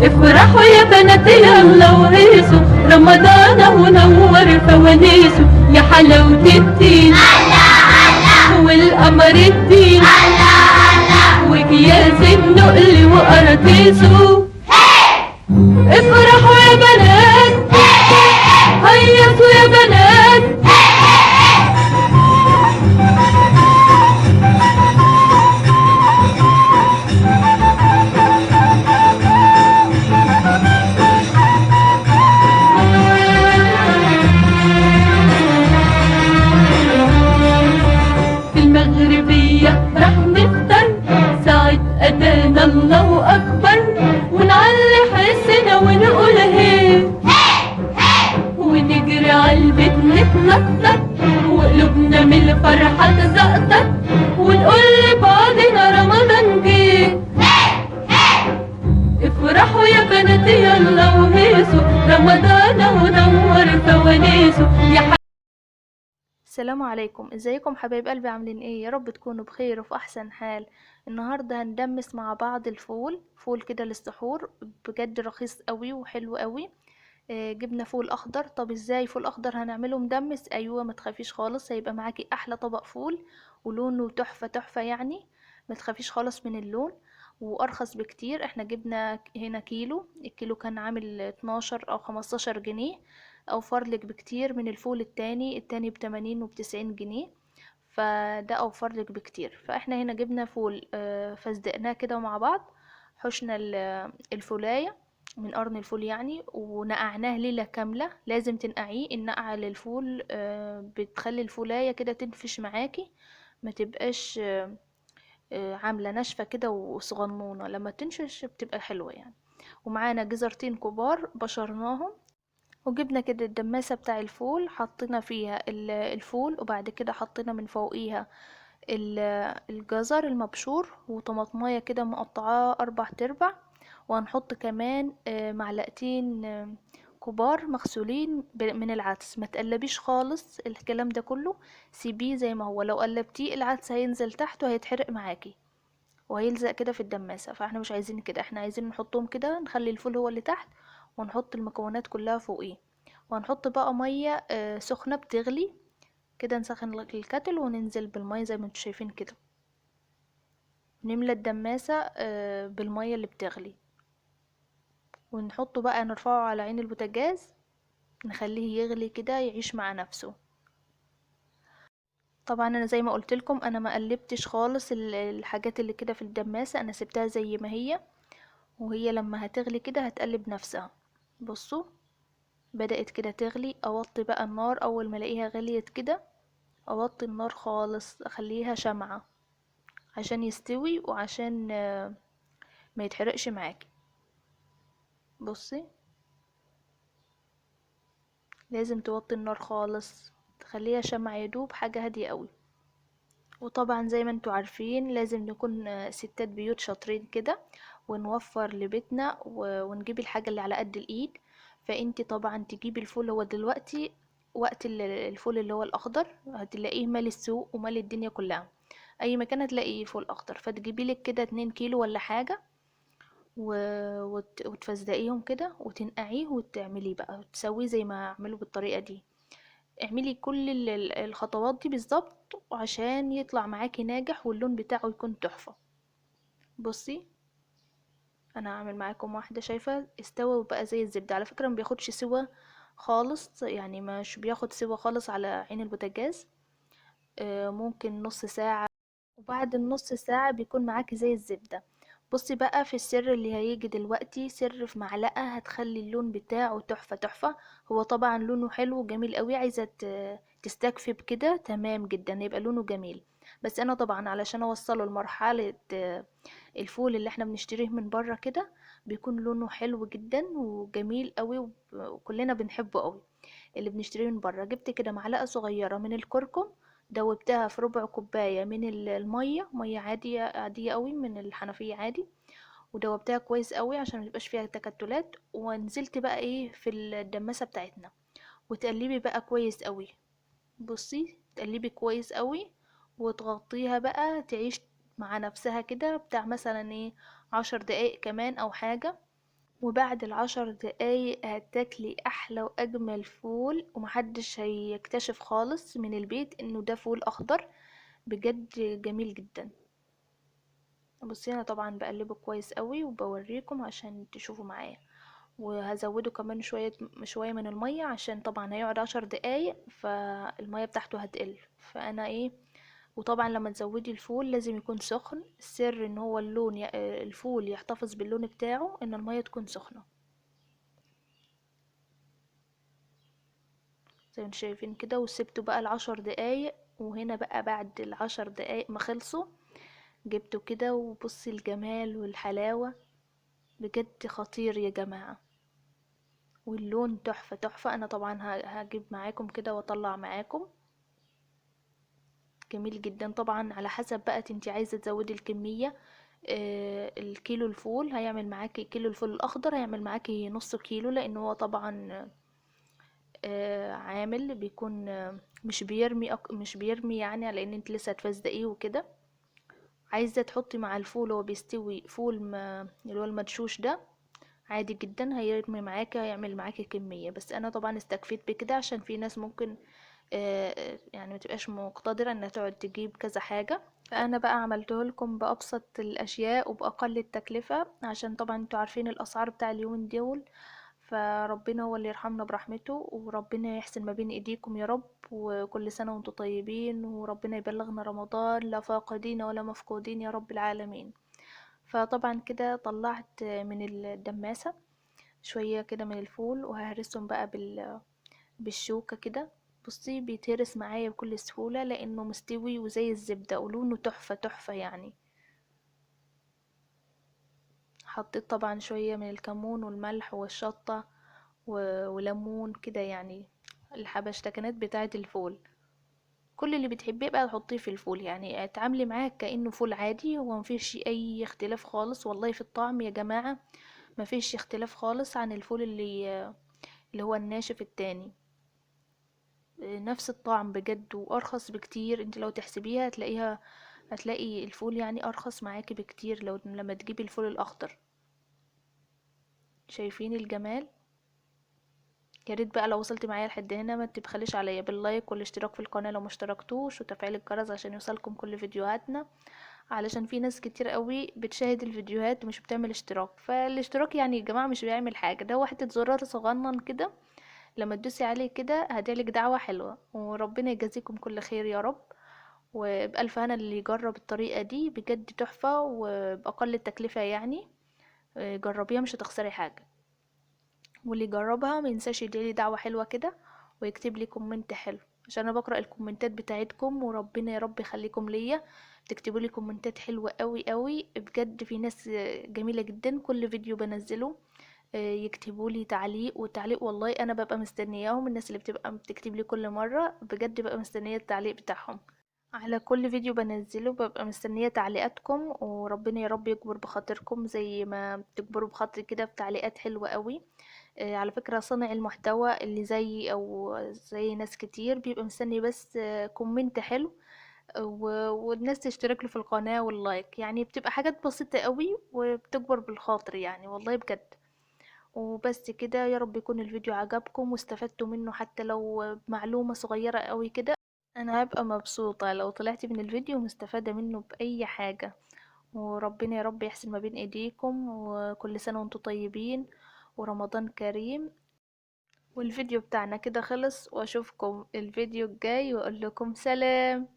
افرحوا يا بنات يلا وهيصوا، رمضان اهو نور فوانيسه، يا حلاوة الدين والقمر الدين وكياس النقل وقراطيسه. افرحوا يا بنات، هيصوا يا بنات. في المغربية رح نفطر ساعة أذان الله أكبر، ونعلي حسنا ونقول هي، ونجري عالبيت نتنطط، وقلوبنا من الفرحة تزقطط، ونقول لبعضنا رمضان جه. افرحوا يا بنات يلا وهيصوا، رمضان اهو نور فوانيسه، يا السلام عليكم، ازيكم حبايب قلبي؟ عاملين ايه؟ يا رب تكونوا بخير وفي احسن حال. النهارده هندمس مع بعض فول كده للسحور، بجد رخيص قوي وحلو قوي. جبنا فول اخضر. طب ازاي فول اخضر هنعمله مدمس؟ ايوه، ما تخافيش خالص، هيبقى معاكي احلى طبق فول، ولونه تحفه تحفه يعني. ما تخافيش خالص من اللون، وارخص بكتير. احنا جبنا هنا كيلو، الكيلو كان عامل 12 او 15 جنيه، اوفر لك بكتير من الفول التاني ب80 وب90 جنيه. فده اوفر لك بكتير. فاحنا هنا جبنا فول، فسدقناه كده مع بعض. حشنا الفولاية من قرن الفول يعني، ونقعناه ليلة كاملة. لازم تنقعيه، النقعة للفول بتخلي الفولاية كده تنفش معاكي، ما تبقاش عاملة ناشفة كده وصغنونة. لما تنشش بتبقى حلوة يعني. ومعانا جزرتين كبار بشرناهم، وجبنا كده الدماسة بتاع الفول، حطينا فيها الفول، وبعد كده حطينا من فوقيها الجزر المبشور، وطماطمايه كده مقطعاه 4 تربع. وهنحط كمان معلقتين كبار مغسولين من العدس. ما تقلبيش خالص الكلام ده كله، سيبيه زي ما هو. لو قلبتيه العدس هينزل تحت وهيتحرق معاكي، وهيلزق كده في الدماسة. فاحنا مش عايزين كده، احنا عايزين نحطهم كده، نخلي الفول هو اللي تحت، ونحط المكونات كلها فوقيه. وهنحط بقى مية سخنة بتغلي كده، نسخن الكتل وننزل بالمية زي ما انتوا شايفين كده. نملى الدماسة بالمية اللي بتغلي، ونحطه بقى، نرفعه على عين البوتاجاز، نخليه يغلي كده يعيش مع نفسه. طبعا انا زي ما قلت لكم، انا ما قلبتش خالص الحاجات اللي كده في الدماسة، انا سبتها زي ما هي، وهي لما هتغلي كده هتقلب نفسها. بصوا، بدأت كده تغلي. اوطي بقى النار اول ما الاقيها غليت كده، اوطي النار خالص، اخليها شمعة عشان يستوي، وعشان ما يتحرقش معاكي. بصي، لازم توطي النار خالص، تخليها شمعة يدوب، حاجة هادية قوي. وطبعا زي ما انتوا عارفين لازم نكون ستات بيوت شاطرين كده، ونوفر لبيتنا ونجيب الحاجة اللي على قد الايد. فانتي طبعا تجيبي الفول. هو دلوقتي وقت الفول اللي هو الاخضر، هتلاقيه مال السوق ومال الدنيا كلها، اي مكان هتلاقيه فول اخضر. فتجيبي لك كده 2 كيلو ولا حاجة، وتفزقيهم كده وتنقعيه، وتعمليه بقى، تسويه زي ما اعمله بالطريقة دي. اعملي كل الخطوات دي بالظبط عشان يطلع معاكي ناجح، واللون بتاعه يكون تحفة. بصي، انا هعمل معاكم واحدة، شايفة استوى وبقى زي الزبدة. على فكرة ما بياخدش سوا خالص يعني، مش بياخد سوا خالص على عين البوتاجاز. ممكن نص ساعة، وبعد النص ساعة بيكون معاكي زي الزبدة. بصي بقى في السر اللي هيجي دلوقتي، سر في معلقة هتخلي اللون بتاعه تحفة تحفة. هو طبعا لونه حلو وجميل قوي، عايزة تستكفي بكده تمام جدا، يبقى لونه جميل. بس انا طبعا علشان اوصله لمرحلة الفول اللي احنا بنشتريه من بره كده، بيكون لونه حلو جدا وجميل قوي، وكلنا بنحبه قوي اللي بنشتريه من بره. جبت كده معلقة صغيرة من الكركم، دوبتها في ربع كوباية من المية، مية عادية عادية قوي من الحنفية عادي، ودوبتها كويس قوي عشان ميبقاش فيها تكتلات. ونزلت بقى ايه في الدماسة بتاعتنا، وتقلبي بقى كويس قوي. بصي، تقلبي كويس قوي، وتغطيها بقى تعيش مع نفسها كده بتاع مثلا ايه 10 دقايق كمان او حاجة. وبعد ال10 دقايق هتاكلي احلى واجمل فول، ومحدش هيكتشف خالص من البيت انه ده فول اخضر. بجد جميل جدا. بصي انا طبعا بقلبه كويس قوي وبوريكم عشان تشوفوا معايا. وهزوده كمان شوية من المية، عشان طبعا هيقعد 10 دقايق فالمية بتاعته هتقل. فانا ايه، وطبعا لما تزودي الفول لازم يكون سخن. السر ان هو اللون الفول يحتفظ باللون بتاعه ان المية تكون سخنة. زي ما انتم شايفين كده، وسبته بقى ال10 دقايق. وهنا بقى بعد ال10 دقايق ما خلصوا جبته كده، وبصي الجمال والحلاوة. بجد خطير يا جماعة. واللون تحفة تحفة. انا طبعا هجيب معاكم كده واطلع معاكم. جميل جدا. طبعا على حسب بقى انتي عايزة تزودي الكمية. الكيلو الفول هيعمل معاكي، كيلو الفول الاخضر هيعمل معاكي نص كيلو، لان هو طبعا عامل بيكون مش بيرمي يعني، لان انت لسه هتفزقيه وكده. عايزة تحطي مع الفول وهو بيستوي فول اللي هو المدشوش ده، عادي جدا هيرمي معاكي، هيعمل معاكي كمية. بس انا طبعا استكفيت بكده، عشان في ناس ممكن يعني ما تبقاش مقتدرة انها تقعد تجيب كذا حاجة. فانا بقى عملته لكم بابسط الاشياء وباقل التكلفة، عشان طبعا انتوا عارفين الاسعار بتاع اليومين دول. فربنا هو اللي يرحمنا برحمته، وربنا يحسن ما بين ايديكم يا رب. وكل سنة وانتم طيبين، وربنا يبلغنا رمضان لا فاقدين ولا مفقودين يا رب العالمين. فطبعا كده طلعت من الدماسة شوية كده من الفول، وههرسهم بقى بالشوكة كده. بصي بيتهرس معايا بكل سهولة، لانه مستوي وزي الزبدة ولونه تحفة تحفة يعني. حطيت طبعا شوية من الكمون والملح والشطة وليمون كده يعني، الحبشتكنات بتاعة الفول. كل اللي بتحبيه بقى تحطيه في الفول، يعني اتعاملي معاه كأنه فول عادي. هو مفيش اي اختلاف خالص والله في الطعم يا جماعة. مفيش اختلاف خالص عن الفول اللي هو الناشف التاني. نفس الطعم بجد، وارخص بكتير. انت لو تحسبيها هتلاقي الفول يعني ارخص معاكي بكتير لو لما تجيبي الفول الاخضر. شايفين الجمال؟ يا ريت بقى لو وصلت معايا لحد هنا ما تبخليش عليا باللايك والاشتراك في القناة لو مشتركتوش، وتفعيل الجرس عشان يوصلكم كل فيديوهاتنا. علشان في ناس كتير قوي بتشاهد الفيديوهات ومش بتعمل اشتراك. فالاشتراك يعني يا جماعة مش بيعمل حاجة، ده واحدة زرار صغنن كده لما تدوسي عليه كده هديلك دعوة حلوة. وربنا يجازيكم كل خير يا رب. وبألف هنا اللي يجرب الطريقة دي بجد تحفة وبأقل التكلفة يعني. جربيها مش هتخسري حاجة. واللي يجربها ما ينساش يديلي دعوة حلوة كده، ويكتب لي كومنت حلو، عشان انا بقرأ الكومنتات بتاعتكم. وربنا يا رب يخليكم ليا، تكتبوا لي كومنتات حلوة قوي قوي بجد. في ناس جميلة جدا كل فيديو بنزله يكتبوا لي تعليق. والتعليق والله انا ببقى مستنياهم. الناس اللي بتبقى بتكتب لي كل مرة بجد ببقى مستنية التعليق بتاعهم على كل فيديو بنزله. ببقى مستنية تعليقاتكم، وربنا يا رب يكبر بخاطركم زي ما بتكبروا بخاطري كده بتعليقات حلوة قوي. على فكرة صانع المحتوى اللي زي او زي ناس كتير بيبقى مستني بس كومنت حلو والناس تشترك له في القناة واللايك. يعني بتبقى حاجات بسيطة قوي وبتكبر بالخاطر يعني والله بجد. وبس كده، يا رب يكون الفيديو عجبكم واستفدتوا منه حتى لو معلومة صغيرة قوي كده. انا هبقى مبسوطة لو طلعت من الفيديو مستفادة منه بأي حاجة. وربنا يا رب يحسن ما بين ايديكم، وكل سنة وانتم طيبين ورمضان كريم. والفيديو بتاعنا كده خلص، واشوفكم الفيديو الجاي واقول لكم سلام.